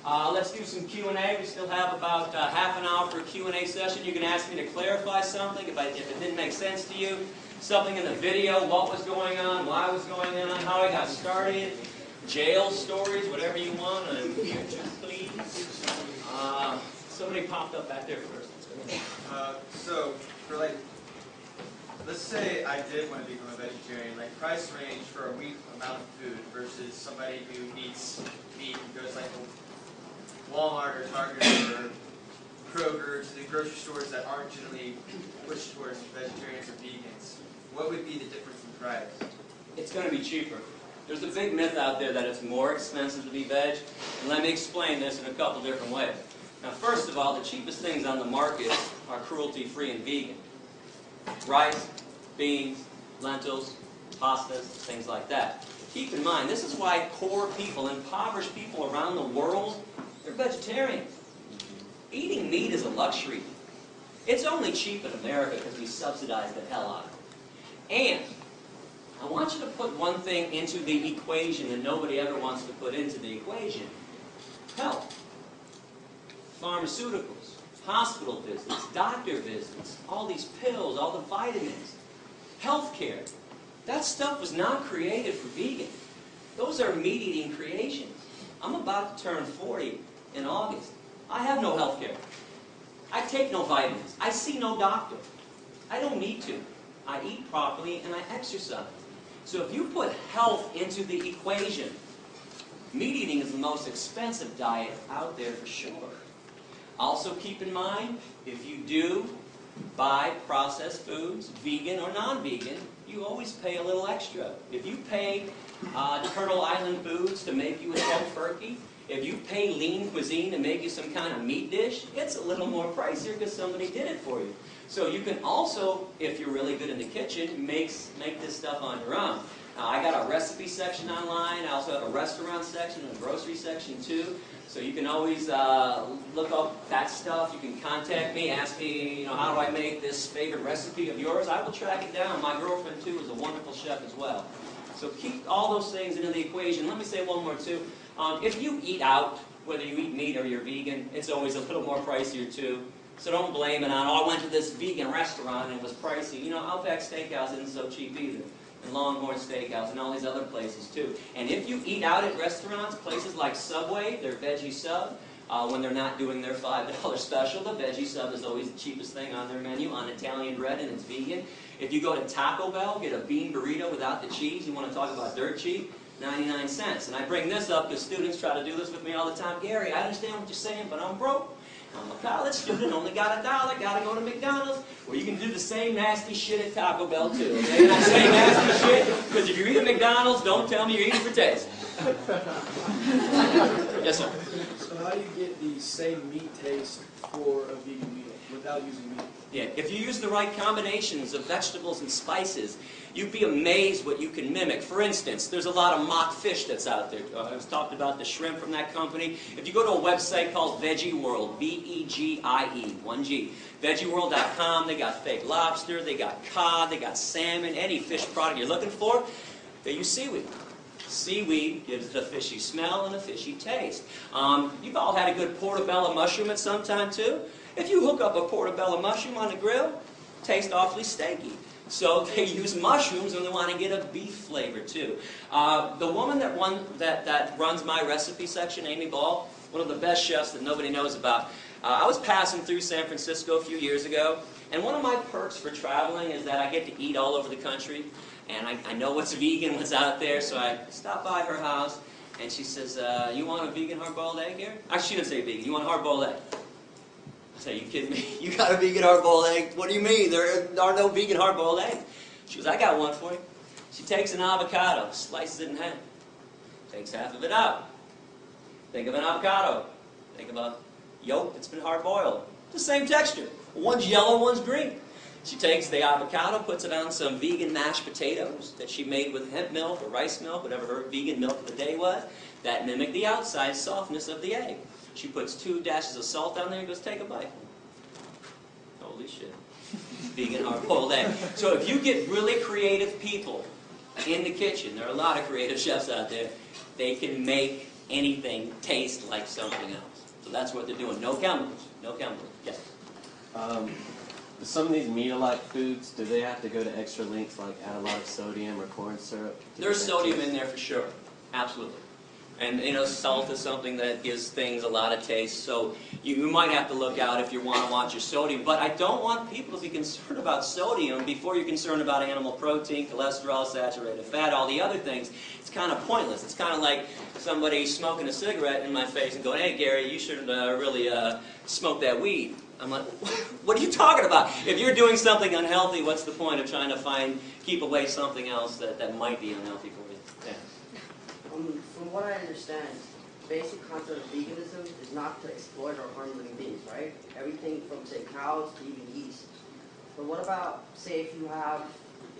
Let's do some Q&A. We still have about half an hour for a Q&A session. You can ask me to clarify something if it didn't make sense to you. Something in the video, what was going on, why it was going on, how I got started, jail stories, whatever you want. I'm here to please. Somebody popped up back there first. So, for let's say I did want to become a vegetarian, price range for a week amount of food versus somebody who eats meat and goes like Walmart or Target or Kroger to the grocery stores that aren't generally pushed towards vegetarians or vegans. What would be the difference in price? It's going to be cheaper. There's a big myth out there that it's more expensive to be veg, and let me explain this in a couple different ways. Now, first of all, the cheapest things on the market are cruelty-free and vegan. Rice, beans, lentils, pastas, things like that. Keep in mind, this is why poor people, impoverished people around the world, they're vegetarians. Eating meat is a luxury. It's only cheap in America because we subsidize the hell out of it. And I want you to put one thing into the equation that nobody ever wants to put into the equation. Health. Pharmaceuticals, hospital visits, doctor visits, all these pills, all the vitamins, healthcare. That stuff was not created for vegan. Those are meat-eating creations. I'm about to turn 40 in August. I have no healthcare. I take no vitamins. I see no doctor. I don't need to. I eat properly and I exercise. So if you put health into the equation, meat eating is the most expensive diet out there for sure. Also keep in mind, if you do buy processed foods, vegan or non-vegan, you always pay a little extra. If you pay Turtle Island Foods to make you a tofurkey, if you pay Lean Cuisine to make you some kind of meat dish, it's a little more pricier because somebody did it for you. So you can also, if you're really good in the kitchen, make this stuff on your own. I got a recipe section online. I also have a restaurant section and a grocery section too. So you can always look up that stuff. You can contact me, ask me, how do I make this favorite recipe of yours? I will track it down. My girlfriend too is a wonderful chef as well. So keep all those things into the equation. Let me say one more too. If you eat out, whether you eat meat or you're vegan, it's always a little more pricier too. So don't blame it on, I went to this vegan restaurant and it was pricey. Outback Steakhouse isn't so cheap either. And Longhorn Steakhouse and all these other places too. And if you eat out at restaurants, places like Subway, their veggie sub, when they're not doing their $5 special, the veggie sub is always the cheapest thing on their menu on Italian bread and it's vegan. If you go to Taco Bell, get a bean burrito without the cheese, you want to talk about dirt cheap, 99 cents. And I bring this up because students try to do this with me all the time. Gary, I understand what you're saying, but I'm broke. I'm a college student, only got $1, got to go to McDonald's. Well, you can do the same nasty shit at Taco Bell too, okay? And I say nasty shit because if you're eating McDonald's, don't tell me you're eating for taste. Yes, sir? So how do you get the same meat taste for a vegan meal without using meat? Yeah, if you use the right combinations of vegetables and spices, you'd be amazed what you can mimic. For instance, there's a lot of mock fish that's out there. I was talking about the shrimp from that company. If you go to a website called Veggie World, V-E-G-I-E, 1G, veggieworld.com, they got fake lobster, they got cod, they got salmon, any fish product you're looking for, they use seaweed. Seaweed gives it a fishy smell and a fishy taste. You've all had a good portobello mushroom at some time too. If you hook up a portobello mushroom on the grill, it tastes awfully steaky. So they use mushrooms and they want to get a beef flavor too. The woman that runs my recipe section, Amy Ball, one of the best chefs that nobody knows about. I was passing through San Francisco a few years ago, and one of my perks for traveling is that I get to eat all over the country, and I know what's vegan, what's out there, so I stopped by her house, and she says, you want a vegan hard-boiled egg here? Actually, she didn't say vegan. You want a hard-boiled egg? I said, are you kidding me? You got a vegan hard-boiled egg? What do you mean? There are no vegan hard-boiled eggs. She goes, I got one for you. She takes an avocado, slices it in half, takes half of it out. Think of an avocado. Think of a yolk that's been hard-boiled. The same texture. One's yellow, one's green. She takes the avocado, puts it on some vegan mashed potatoes that she made with hemp milk or rice milk, whatever her vegan milk of the day was. That mimicked the outside softness of the egg. She puts 2 dashes of salt down there and goes, take a bite. Holy shit. Vegan hard-boiled egg. So if you get really creative people in the kitchen, there are a lot of creative chefs out there, they can make anything taste like something else. So that's what they're doing. No chemicals. No chemicals. Yes? Some of these meat-alike foods, do they have to go to extra lengths, like add a lot of sodium or corn syrup? There's sodium in there for sure. Absolutely. And, you know, salt is something that gives things a lot of taste, so you might have to look out if you want to watch your sodium. But I don't want people to be concerned about sodium before you're concerned about animal protein, cholesterol, saturated fat, all the other things. It's kind of pointless. It's kind of like somebody smoking a cigarette in my face and going, hey, Gary, you should really smoke that weed. I'm like, what are you talking about? If you're doing something unhealthy, what's the point of trying to keep away something else that might be unhealthy for you? Yeah. From what I understand, the basic concept of veganism is not to exploit or harm living beings, right? Everything from, say, cows to even yeast. But what about, say, if you have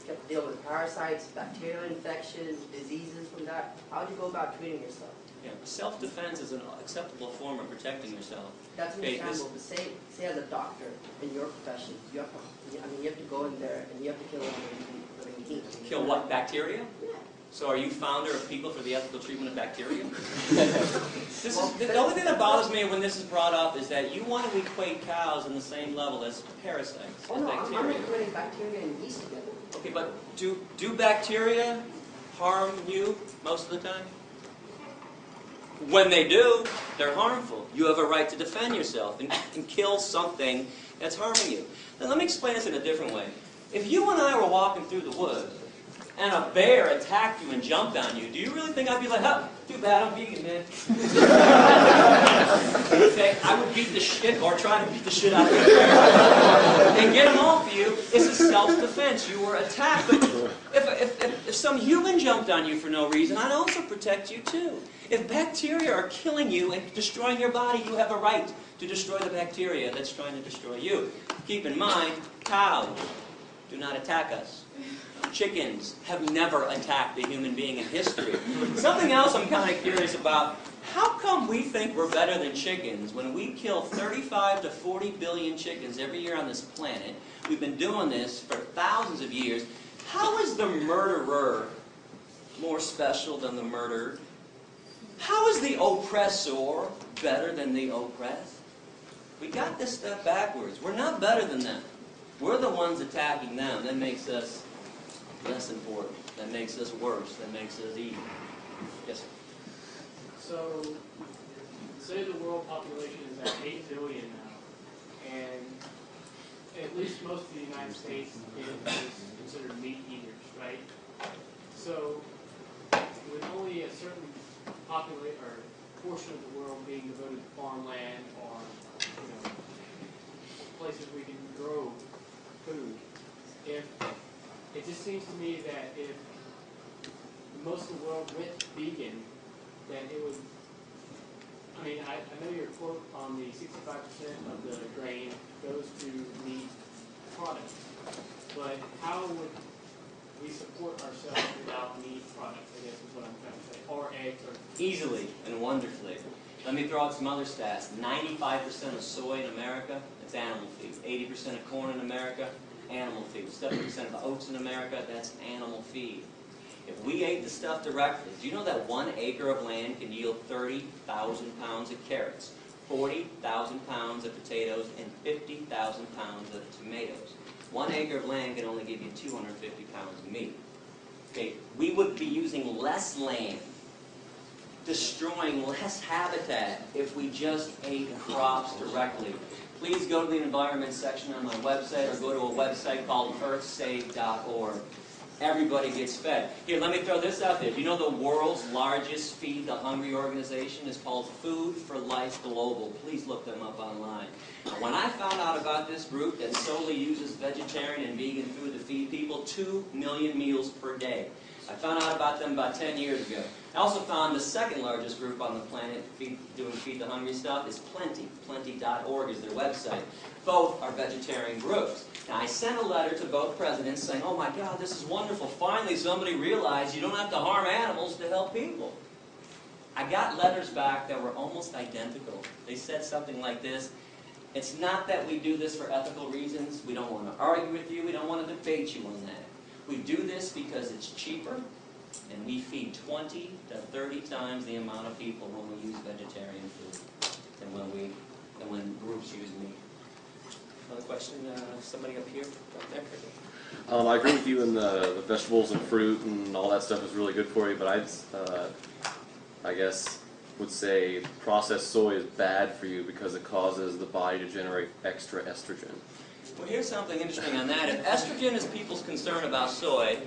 to deal with parasites, bacterial infections, diseases from that? How would you go about treating yourself? Yeah, self-defense is an acceptable form of protecting yourself. That's understandable, but say as a doctor in your profession, you have to go in there and you have to kill living beings. Kill what, bacteria? Yeah. So are you founder of People for the Ethical Treatment of Bacteria? The only thing that bothers me when this is brought up is that you want to equate cows on the same level as parasites Oh and no, bacteria. I'm equating bacteria and yeast together. Okay, but do bacteria harm you most of the time? When they do, they're harmful. You have a right to defend yourself and kill something that's harming you. Now let me explain this in a different way. If you and I were walking through the woods and a bear attacked you and jumped on you, do you really think I'd be like, huh, too bad, I'm vegan, man. Okay, I would beat the shit, or try to beat the shit out of the bear. And get him off you. It's a self-defense. You were attacked. But if some human jumped on you for no reason, I'd also protect you too. If bacteria are killing you and destroying your body, you have a right to destroy the bacteria that's trying to destroy you. Keep in mind, cows do not attack us. Chickens have never attacked a human being in history. Something else I'm kind of curious about, how come we think we're better than chickens when we kill 35 to 40 billion chickens every year on this planet? We've been doing this for thousands of years. How is the murderer more special than the murdered? How is the oppressor better than the oppressed? We got this stuff backwards. We're not better than them. We're the ones attacking them. That makes us less important. That makes us worse. That makes us evil. Yes, sir. So, say the world population is at 8 billion now, and at least most of the United States is considered meat eaters, right? So, with only a certain portion of the world being devoted to farmland or places we can grow food, it just seems to me that if most of the world went vegan, then it would, I know your quote on the 65% of the grain goes to meat products, but how would we support ourselves without meat products, I guess is what I'm trying to say, or eggs, or... Easily and wonderfully. Let me throw out some other stats. 95% of soy in America, that's animal feed. 80% of corn in America, animal feed. 70% of oats in America, that's animal feed. If we ate the stuff directly, do you know that 1 acre of land can yield 30,000 pounds of carrots, 40,000 pounds of potatoes, and 50,000 pounds of tomatoes? 1 acre of land can only give you 250 pounds of meat. Okay, we would be using less land, destroying less habitat if we just ate crops directly. Please go to the environment section on my website or go to a website called earthsave.org. Everybody gets fed. Here, let me throw this out there. Do you know the world's largest Feed the Hungry organization is called Food for Life Global? Please look them up online. When I found out about this group that solely uses vegetarian and vegan food to feed people 2 million meals per day, I found out about them about 10 years ago. I also found the second largest group on the planet doing Feed the Hungry stuff is Plenty. Plenty.org is their website. Both are vegetarian groups. Now, I sent a letter to both presidents saying, oh my God, this is wonderful. Finally, somebody realized you don't have to harm animals to help people. I got letters back that were almost identical. They said something like this: it's not that we do this for ethical reasons. We don't want to argue with you. We don't want to debate you on that. We do this because it's cheaper, And we feed 20 to 30 times the amount of people when we use vegetarian food than when groups use meat. Another question, somebody up here, right there. I agree with you in the vegetables and fruit and all that stuff is really good for you, but I guess would say processed soy is bad for you because it causes the body to generate extra estrogen. Well, here's something interesting on that. If estrogen is people's concern about soy,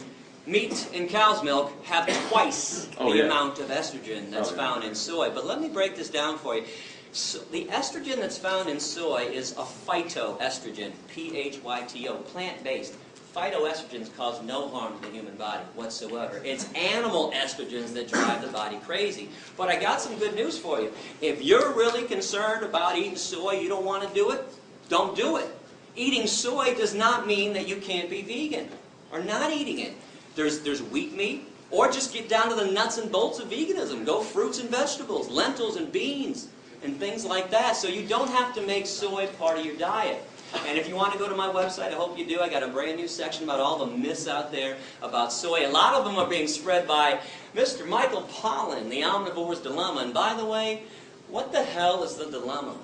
meat and cow's milk have twice the amount of estrogen that's found in soy. But let me break this down for you. So the estrogen that's found in soy is a phytoestrogen, P-H-Y-T-O, plant-based. Phytoestrogens cause no harm to the human body whatsoever. It's animal estrogens that drive the body crazy. But I got some good news for you. If you're really concerned about eating soy, you don't want to do it, don't do it. Eating soy does not mean that you can't be vegan or not eating it. There's wheat meat, or just get down to the nuts and bolts of veganism. Go fruits and vegetables, lentils and beans, and things like that. So you don't have to make soy part of your diet. And if you want to go to my website, I hope you do. I got a brand new section about all the myths out there about soy. A lot of them are being spread by Mr. Michael Pollan, The Omnivore's Dilemma. And by the way, what the hell is the dilemma?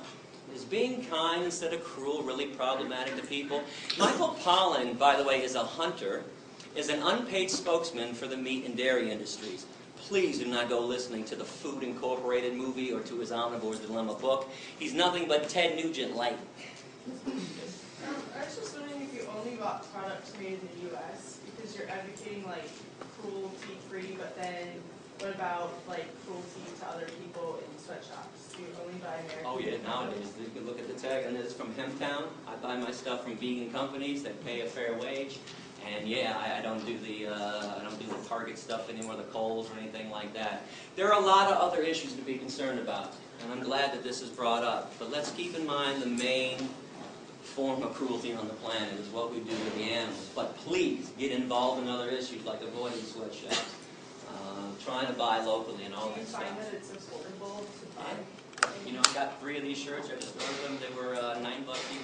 Is being kind instead of cruel really problematic to people? Michael Pollan, by the way, is a hunter, is an unpaid spokesman for the meat and dairy industries. Please do not go listening to the Food Incorporated movie or to his Omnivore's Dilemma book. He's nothing but Ted Nugent light. I was just wondering if you only bought products made in the U.S. because you're advocating like cruelty-free, but then what about like cruelty to other people in sweatshops? Do you only buy American? Oh yeah, nowadays you can look at the tag, and it's from Hemptown. I buy my stuff from vegan companies that pay a fair wage, and yeah, I don't do the Target stuff anymore, the Kohl's or anything like that. There are a lot of other issues to be concerned about, and I'm glad that this is brought up. But let's keep in mind the main form of cruelty on the planet is what we do with the animals. But please get involved in other issues like avoiding sweatshops, trying to buy locally and all that stuff. Do you find that it's affordable to buy? You know, I got 3 of these shirts. I just ordered them. They were $9 each.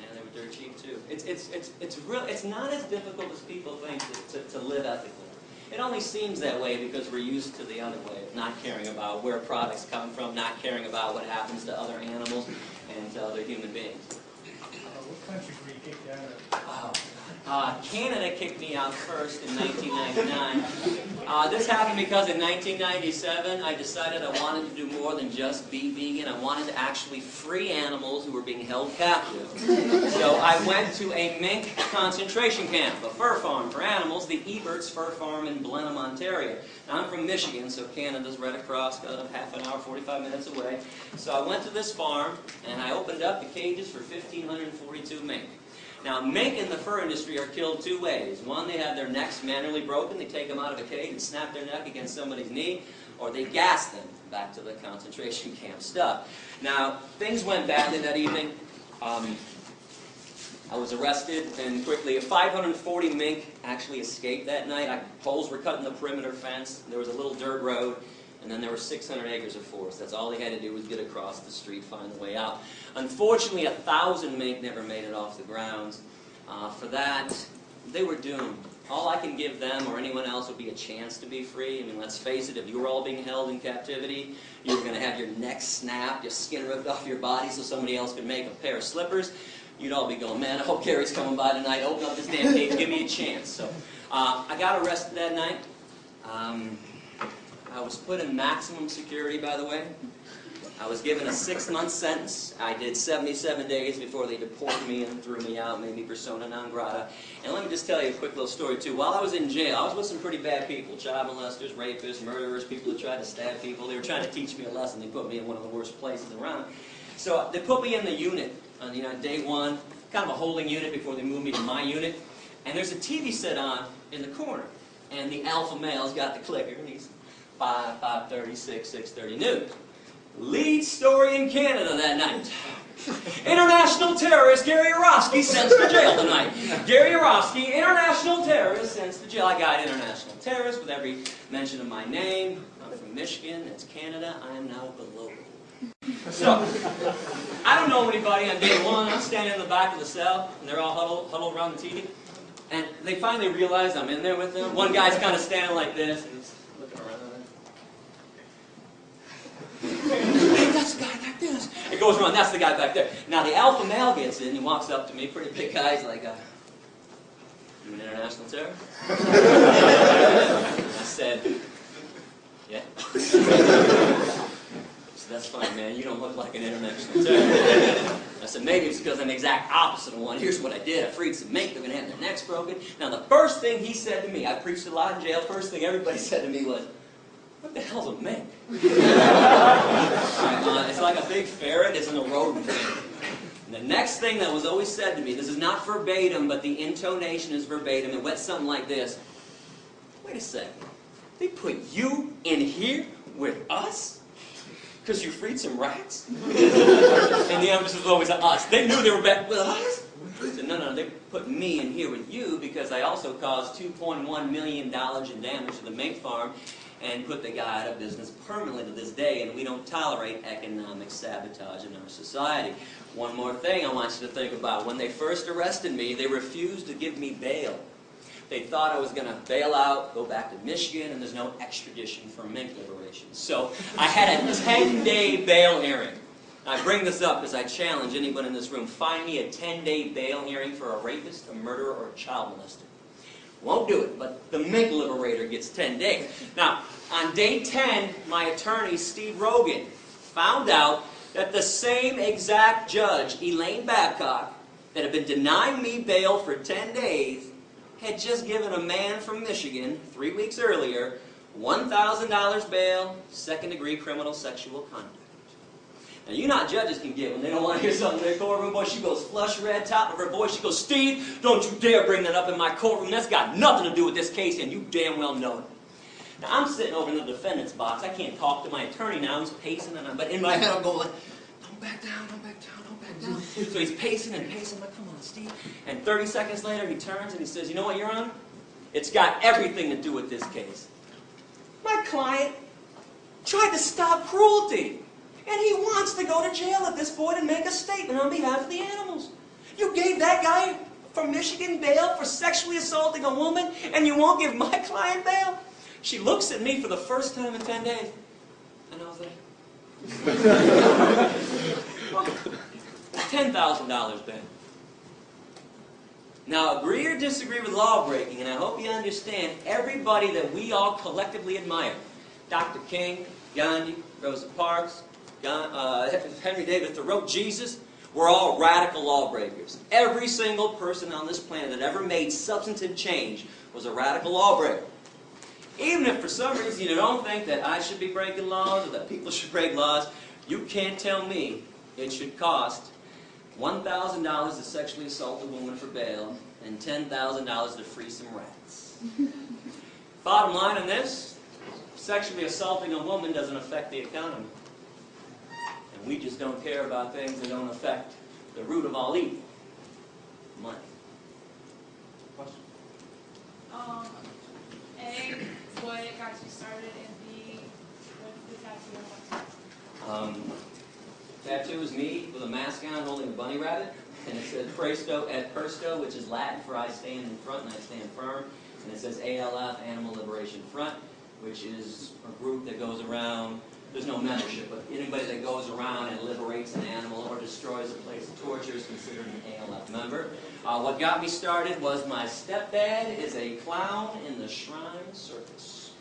And they were dirt cheap too. It's not as difficult as people think to live ethically. It only seems that way because we're used to the other way of not caring about where products come from, not caring about what happens to other animals and to other human beings. What country were you kicked out of? Canada kicked me out first in 1999. This happened because in 1997 I decided I wanted to do more than just be vegan. I wanted to actually free animals who were being held captive. So I went to a mink concentration camp, a fur farm for animals, the Ebert's Fur Farm in Blenheim, Ontario. Now I'm from Michigan, so Canada's right across, half an hour, 45 minutes away. So I went to this farm and I opened up the cages for 1,542 mink. Now, mink in the fur industry are killed 2 ways. One, they have their necks manually broken. They take them out of a cage and snap their neck against somebody's knee, or they gas them back to the concentration camp stuff. Now, things went badly that evening. I was arrested, and quickly 540 mink actually escaped that night. Poles were cut in the perimeter fence. There was a little dirt road. And then there were 600 acres of forest. That's all they had to do was get across the street, find a way out. Unfortunately, 1,000 mink never made it off the grounds. For that, they were doomed. All I can give them or anyone else would be a chance to be free. I mean, let's face it, if you were all being held in captivity, you were going to have your neck snapped, your skin ripped off your body so somebody else could make a pair of slippers. You'd all be going, man, I hope Gary's coming by tonight. Open up this damn cage, give me a chance. So I got arrested that night. I was put in maximum security, by the way. I was given a 6-month sentence. I did 77 days before they deported me and threw me out, made me persona non grata. And let me just tell you a quick little story, too. While I was in jail, I was with some pretty bad people, child molesters, rapists, murderers, people who tried to stab people. They were trying to teach me a lesson. They put me in one of the worst places around. So they put me in the unit on day 1, kind of a holding unit before they moved me to my unit. And there's a TV set on in the corner. And the alpha male's got the clicker. And he's 5, 5:30, 6, 6:30 noon. Lead story in Canada that night. International terrorist Gary Yourofsky sent to jail tonight. Gary Yourofsky, international terrorist, sent to jail. I got international terrorist with every mention of my name. I'm from Michigan. That's Canada. I am now the local. So, I don't know anybody on day 1. I'm standing in the back of the cell, and they're all huddled around the TV. And they finally realize I'm in there with them. One guy's kind of standing like this, and he's looking around. Hey, that's the guy back there. It goes around, that's the guy back there. Now the alpha male gets in, he walks up to me, pretty big guy, he's like, you an international terrorist? I said, yeah. So that's funny, man, you don't look like an international terrorist. I said, maybe it's because I'm the exact opposite of one. Here's what I did. I freed some mink. They're going to have their necks broken. Now, the first thing he said to me, I preached a lot in jail. First thing everybody said to me was, what the hell's a mink? It's like a big ferret. It's in a rodent family. And the next thing that was always said to me, this is not verbatim, but the intonation is verbatim. It went something like this. Wait a second. They put you in here with us? Because you freed some rats? And the emphasis was always on us. They knew they were back with us? I said, no, they put me in here with you because I also caused $2.1 million in damage to the mink farm and put the guy out of business permanently to this day, and we don't tolerate economic sabotage in our society. One more thing I want you to think about. When they first arrested me, they refused to give me bail. They thought I was going to bail out, go back to Michigan, and there's no extradition for mink liberation. So I had a 10-day bail hearing. I bring this up because I challenge anyone in this room. Find me a 10-day bail hearing for a rapist, a murderer, or a child molester. Won't do it, but the mink liberator gets 10 days. Now, on day 10, my attorney, Steve Rogan, found out that the same exact judge, Elaine Babcock, that had been denying me bail for 10 days, had just given a man from Michigan, 3 weeks earlier, $1,000 bail, second-degree criminal sexual conduct. Now, you know how judges can give when they don't want to hear something in their courtroom. Boy, she goes flush red, top of her voice. She goes, Steve, don't you dare bring that up in my courtroom. That's got nothing to do with this case, and you damn well know it. Now, I'm sitting over in the defendant's box. I can't talk to my attorney now. He's pacing, but in my head I'm going, don't back down, don't back down, don't back down. So he's pacing and pacing. I'm like, come on, Steve. And 30 seconds later, he turns and he says, you know what, Your Honor? It's got everything to do with this case. My client tried to stop cruelty. And he wants to go to jail at this point and make a statement on behalf of the animals. You gave that guy from Michigan bail for sexually assaulting a woman, and you won't give my client bail? She looks at me for the first time in 10 days. And I was like, $10,000 bail. Now, agree or disagree with law breaking, and I hope you understand everybody that we all collectively admire. Dr. King, Gandhi, Rosa Parks, Henry David Thoreau, Jesus, we're all radical lawbreakers. Every single person on this planet that ever made substantive change was a radical lawbreaker. Even if for some reason you don't think that I should be breaking laws or that people should break laws, you can't tell me it should cost $1,000 to sexually assault a woman for bail and $10,000 to free some rats. Bottom line on this, sexually assaulting a woman doesn't affect the economy. And we just don't care about things that don't affect the root of all evil. Money. Question? A, what got you started, and B, what's the tattoo? Tattoo is me with a mask on holding a bunny rabbit. And it says Presto et Persto, which is Latin for I stand in front and I stand firm. And it says ALF, Animal Liberation Front, which is a group that goes around. There's no membership, but anybody that goes around and liberates an animal or destroys a place of torture is considered an ALF member. What got me started was my stepdad is a clown in the Shrine Circus.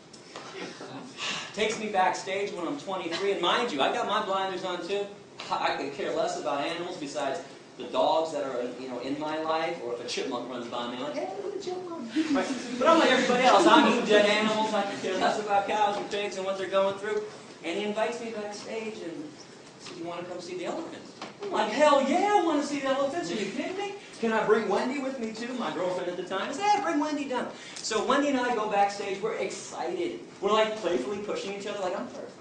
Takes me backstage when I'm 23, and mind you, I got my blinders on too. I could care less about animals besides the dogs that are in my life, or if a chipmunk runs by me, I'm like, hey, look at the chipmunk. Right? But I'm like everybody else. I'm eating dead animals. I could care less about cows and pigs and what they're going through. And he invites me backstage and says, you want to come see the elephants? I'm like, hell yeah, I want to see the elephants. Are you kidding me? Can I bring Wendy with me too? My girlfriend at the time. I said, yeah, bring Wendy down. So Wendy and I go backstage. We're excited. We're like playfully pushing each other like, I'm first.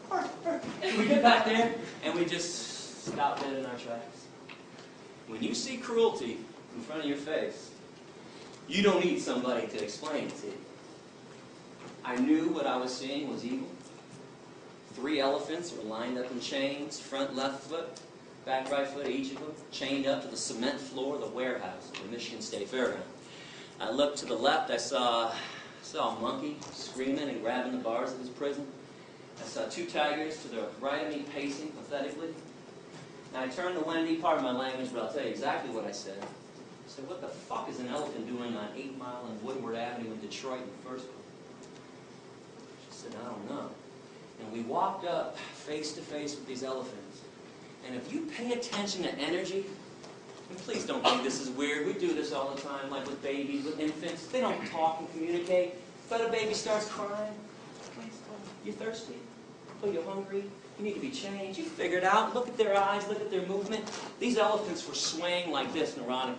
We get back there and we just stop dead in our tracks. When you see cruelty in front of your face, you don't need somebody to explain it to you. I knew what I was seeing was evil. 3 elephants were lined up in chains, front left foot, back right foot, each of them, chained up to the cement floor of the warehouse of the Michigan State Fairground. I looked to the left, I saw a monkey screaming and grabbing the bars of his prison. I saw two tigers to the right of me pacing pathetically. And I turned to Wendy, pardon my language, but I'll tell you exactly what I said. I said, what the fuck is an elephant doing on 8 Mile and Woodward Avenue in Detroit in the first place? She said, I don't know. And we walked up face to face with these elephants. And if you pay attention to energy, and please don't think this is weird. We do this all the time, like with babies, with infants. They don't talk and communicate. But a baby starts crying. You thirsty? Oh, you're hungry? You need to be changed. You figure it out. Look at their eyes. Look at their movement. These elephants were swaying like this neurotically.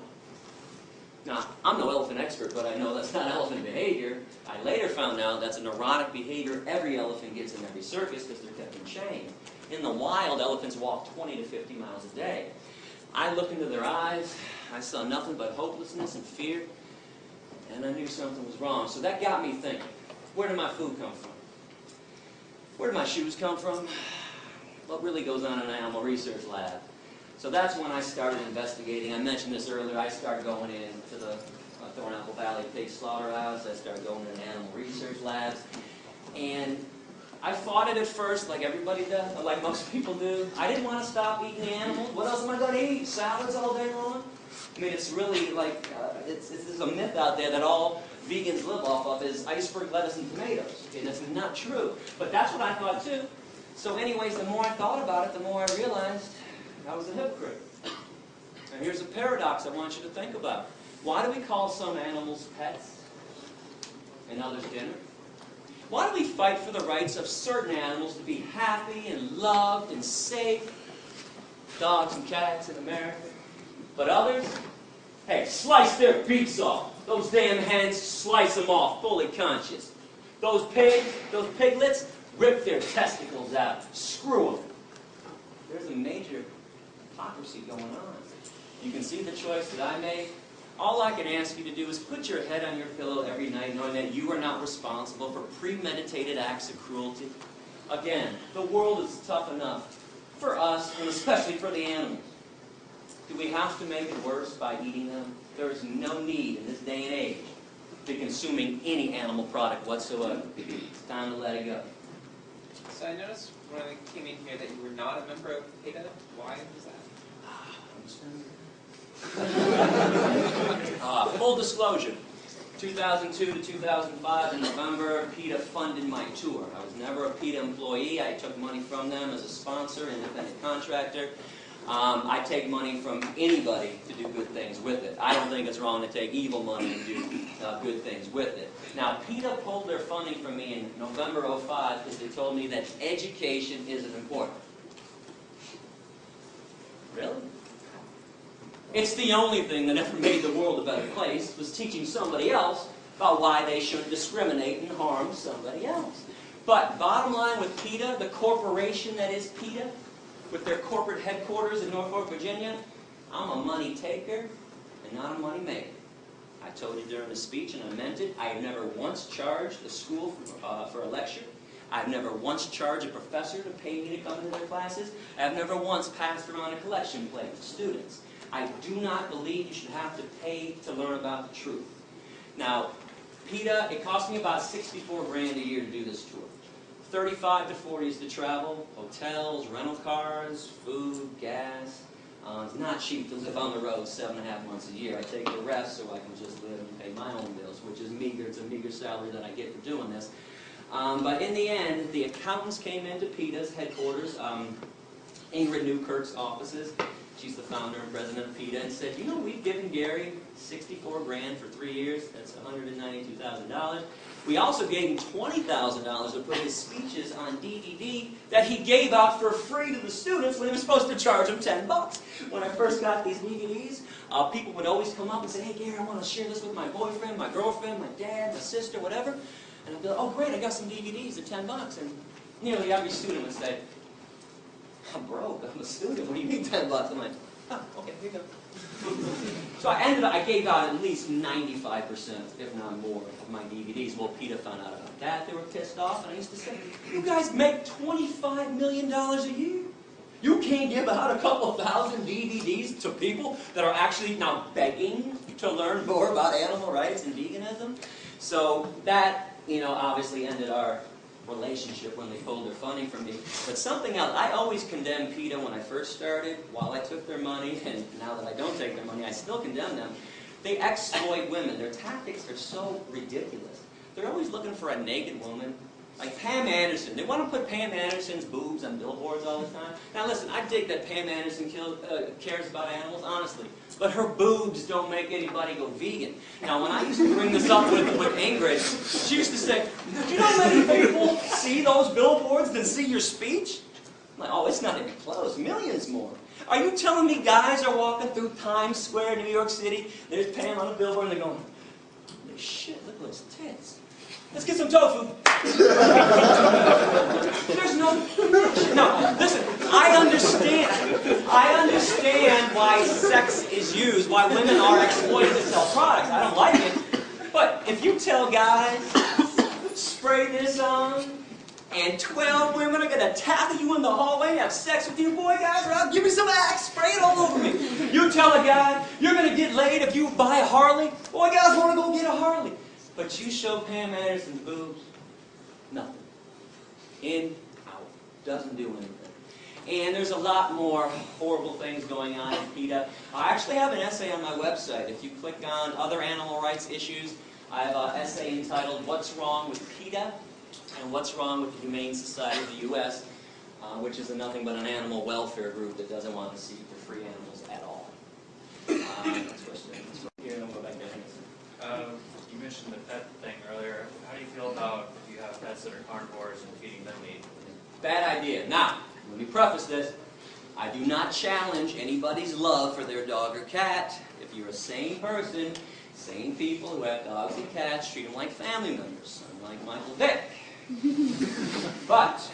Now, I'm no elephant expert, but I know that's not elephant behavior. I later found out that's a neurotic behavior every elephant gets in every circus because they're kept in chains. In the wild, elephants walk 20 to 50 miles a day. I looked into their eyes. I saw nothing but hopelessness and fear. And I knew something was wrong. So that got me thinking, where did my food come from? Where did my shoes come from? What really goes on in an animal research lab? So that's when I started investigating. I mentioned this earlier. I started going into the Thornapple Valley Pig Slaughterhouse. I started going into animal research labs. And I fought it at first, like everybody does, like most people do. I didn't want to stop eating the animals. What else am I going to eat? Salads all day long? I mean, it's really like, there's a myth out there that all vegans live off of is iceberg lettuce and tomatoes. Okay, that's not true. But that's what I thought too. So anyways, the more I thought about it, the more I realized I was a hypocrite. And here's a paradox I want you to think about. Why do we call some animals pets and others dinner? Why do we fight for the rights of certain animals to be happy and loved and safe? Dogs and cats in America. But others, hey, slice their beaks off. Those damn hens, slice them off, fully conscious. Those pigs, those piglets, rip their testicles out. Screw them. There's a major hypocrisy going on. You can see the choice that I made. All I can ask you to do is put your head on your pillow every night knowing that you are not responsible for premeditated acts of cruelty. Again, the world is tough enough for us, and especially for the animals. Do we have to make it worse by eating them? There is no need in this day and age to consuming any animal product whatsoever. It's time to let it go. So I noticed when I came in here that you were not a member of PETA. Why was that? Full disclosure, 2002 to 2005 in November, PETA funded my tour. I was never a PETA employee. I took money from them as a sponsor, independent contractor. I take money from anybody to do good things with it. I don't think it's wrong to take evil money and do good things with it. Now, PETA pulled their funding from me in November of 2005 because they told me that education isn't important. Really? It's the only thing that ever made the world a better place, was teaching somebody else about why they shouldn't discriminate and harm somebody else. But bottom line with PETA, the corporation that is PETA, with their corporate headquarters in Norfolk, Virginia, I'm a money taker and not a money maker. I told you during the speech, and I meant it, I have never once charged a school for a lecture. I've never once charged a professor to pay me to come into their classes. I've never once passed around a collection plate to students. I do not believe you should have to pay to learn about the truth. Now, PETA, it cost me about $64 grand a year to do this tour. 35 to 40 is to travel, hotels, rental cars, food, gas. It's not cheap to live on the road 7.5 months a year. I take the rest so I can just live and pay my own bills, which is meager. It's a meager salary that I get for doing this. But in the end, the accountants came into PETA's headquarters, Ingrid Newkirk's offices. She's the founder and president of PETA, and said, you know, we've given Gary 64 grand for 3 years. That's $192,000. We also gave him $20,000 to put his speeches on DVD that he gave out for free to the students when he was supposed to charge them $10. When I first got these DVDs, people would always come up and say, hey, Gary, I want to share this with my boyfriend, my girlfriend, my dad, my sister, whatever. And I'd be like, oh, great, I got some DVDs at $10. And nearly every student would say, I'm broke, I'm a student, what do you mean $10? I'm like, oh, okay, here you go. So I gave out at least 95%, if not more, of my DVDs. Well, PETA found out about that. They were pissed off, and I used to say, you guys make $25 million a year. You can't give out a couple thousand DVDs to people that are actually now begging to learn more about animal rights and veganism. So that, obviously ended our relationship when they pulled their funding from me. But something else, I always condemned PETA when I first started, while I took their money, and now that I don't take their money, I still condemn them. They exploit women. Their tactics are so ridiculous. They're always looking for a naked woman. Like Pam Anderson. They want to put Pam Anderson's boobs on billboards all the time. Now listen, I dig that Pam Anderson cares about animals, honestly. But her boobs don't make anybody go vegan. Now when I used to bring this up with Ingrid, she used to say, do you know how many people see those billboards than see your speech? I'm like, oh, it's not even close. Millions more. Are you telling me guys are walking through Times Square, New York City, there's Pam on a billboard, and they're going, holy shit, look at those tits. Let's get some tofu. There's no, listen, I understand why sex is used, why women are exploited to sell products. I don't like it. But if you tell guys, spray this on, and 12 women are going to tackle you in the hallway and have sex with you, boy, guys, or I'll give me some Axe, spray it all over me. You tell a guy, you're going to get laid if you buy a Harley. Boy, guys want to go get a Harley. But you show Pam Anderson's boobs, nothing. In, out. Doesn't do anything. And there's a lot more horrible things going on in PETA. I actually have an essay on my website. If you click on other animal rights issues, I have an essay entitled What's Wrong with PETA and What's Wrong with the Humane Society of the U.S., which is nothing but an animal welfare group that doesn't want to see the free animals at all. That's here, and I'll go back there. You mentioned the pet thing earlier. How do you feel about if you have pets that are carnivores and feeding them meat? Bad idea. Now, let me preface this. I do not challenge anybody's love for their dog or cat. If you're a sane person, sane people who have dogs and cats treat them like family members, unlike Michael Vick. But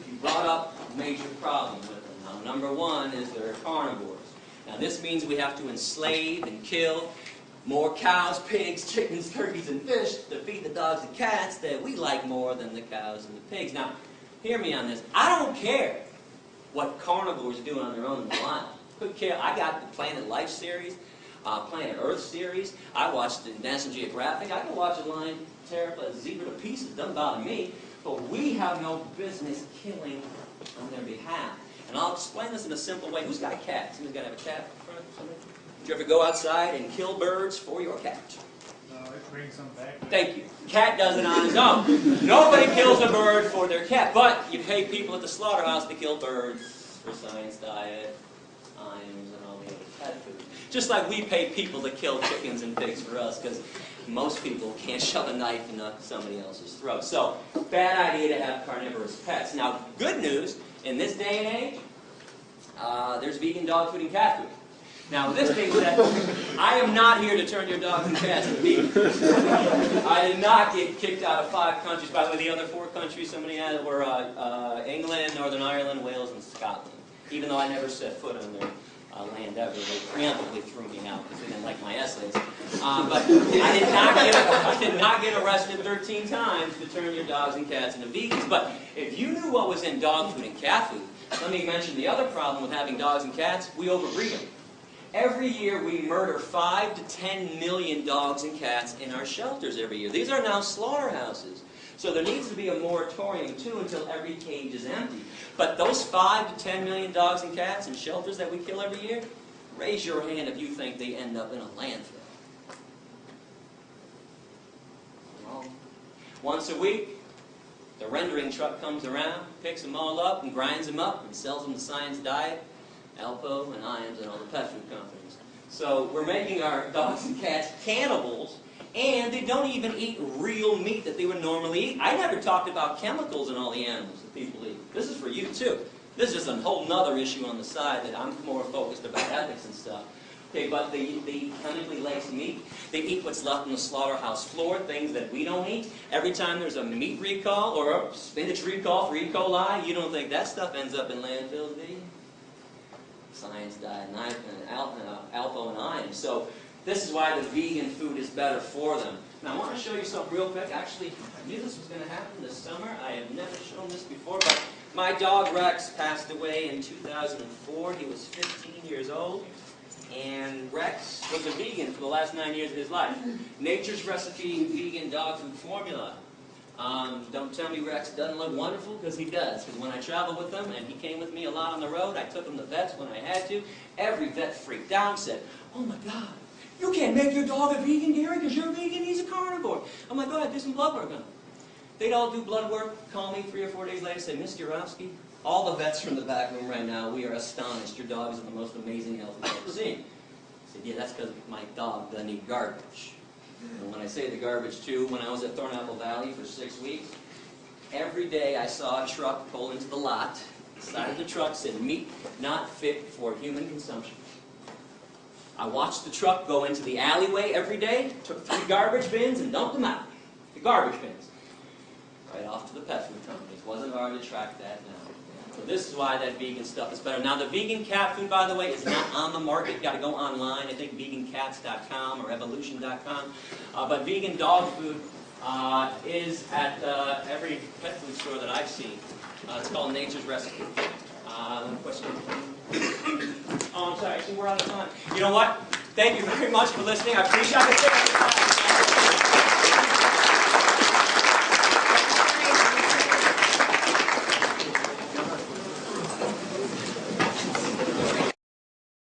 you brought up a major problem with them. Now, number one is they're carnivores. Now, this means we have to enslave and kill more cows, pigs, chickens, turkeys, and fish to feed the dogs and cats that we like more than the cows and the pigs. Now, hear me on this. I don't care what carnivores do on their own in the wild. Couldn't care. I got the Planet Life series, Planet Earth series. I watched the National Geographic. I can watch a lion tear a zebra to pieces. It doesn't bother me. But we have no business killing on their behalf. And I'll explain this in a simple way. Who's got a cat? Somebody's got to have a cat in front of somebody? Did you ever go outside and kill birds for your cat? No, it brings them back. Thank you. Cat does it on his own. Nobody kills a bird for their cat, but you pay people at the slaughterhouse to kill birds for science diet, ions, and all the other pet food. Just like we pay people to kill chickens and pigs for us, because most people can't shove a knife into somebody else's throat. So, bad idea to have carnivorous pets. Now, good news, in this day and age, there's vegan dog food and cat food. Now, this being said, I am not here to turn your dogs and cats into vegan. I did not get kicked out of 5 countries. By the way, the other 4 countries somebody had were England, Northern Ireland, Wales, and Scotland. Even though I never set foot on their land ever, they preemptively threw me out because they didn't like my essays. But I did not get arrested 13 times to turn your dogs and cats into vegans. But if you knew what was in dog food and cat food, let me mention the other problem with having dogs and cats. We overbreed them. Every year we murder 5 to 10 million dogs and cats in our shelters every year. These are now slaughterhouses. So there needs to be a moratorium, too, until every cage is empty. But those 5 to 10 million dogs and cats in shelters that we kill every year, raise your hand if you think they end up in a landfill. Well, once a week, the rendering truck comes around, picks them all up and grinds them up and sells them to Science Diet, Alpo, and Iams, and all the pet food companies. So we're making our dogs and cats cannibals, and they don't even eat real meat that they would normally eat. I never talked about chemicals in all the animals that people eat. This is for you, too. This is a whole nother issue on the side that I'm more focused about ethics and stuff. Okay, but they eat chemically laced meat. They eat what's left on the slaughterhouse floor, things that we don't eat. Every time there's a meat recall or a spinach recall for E. coli, you don't think that stuff ends up in landfills, do you? Science Diet, Alpo, and Iams. So this is why the vegan food is better for them. Now I want to show you something real quick. Actually, I knew this was going to happen this summer. I have never shown this before, but My dog Rex passed away in 2004. He was 15 years old. And Rex was a vegan for the last 9 years of his life. Nature's Recipe vegan dog food formula. Don't tell me Rex doesn't look wonderful, because he does. Because when I traveled with him, and he came with me a lot on the road, I took him to vets when I had to. Every vet freaked out and said, "Oh my God, you can't make your dog a vegan, Gary, because you're a vegan, he's a carnivore." I'm like, "Go ahead, do some blood work on him." They'd all do blood work, call me 3 or 4 days later, say, "Mr. Yourofsky, all the vets from the back room right now, we are astonished. Your dog is in the most amazing health we've ever seen." I said, "Yeah, that's because my dog doesn't eat garbage." And when I say the garbage too, when I was at Thornapple Valley for 6 weeks, every day I saw a truck pull into the lot. The side of the truck said, "Meat not fit for human consumption." I watched the truck go into the alleyway every day, took 3 garbage bins and dumped them out. The garbage bins. Right off to the pet food companies. Wasn't hard to track that down. So this is why that vegan stuff is better. Now the vegan cat food, by the way, is not on the market. You've got to go online. I think vegancats.com or evolution.com. But vegan dog food is at every pet food store that I've seen. It's called Nature's Recipe. Question? Oh, I'm sorry. Actually, we're out of time. You know what? Thank you very much for listening. I appreciate it.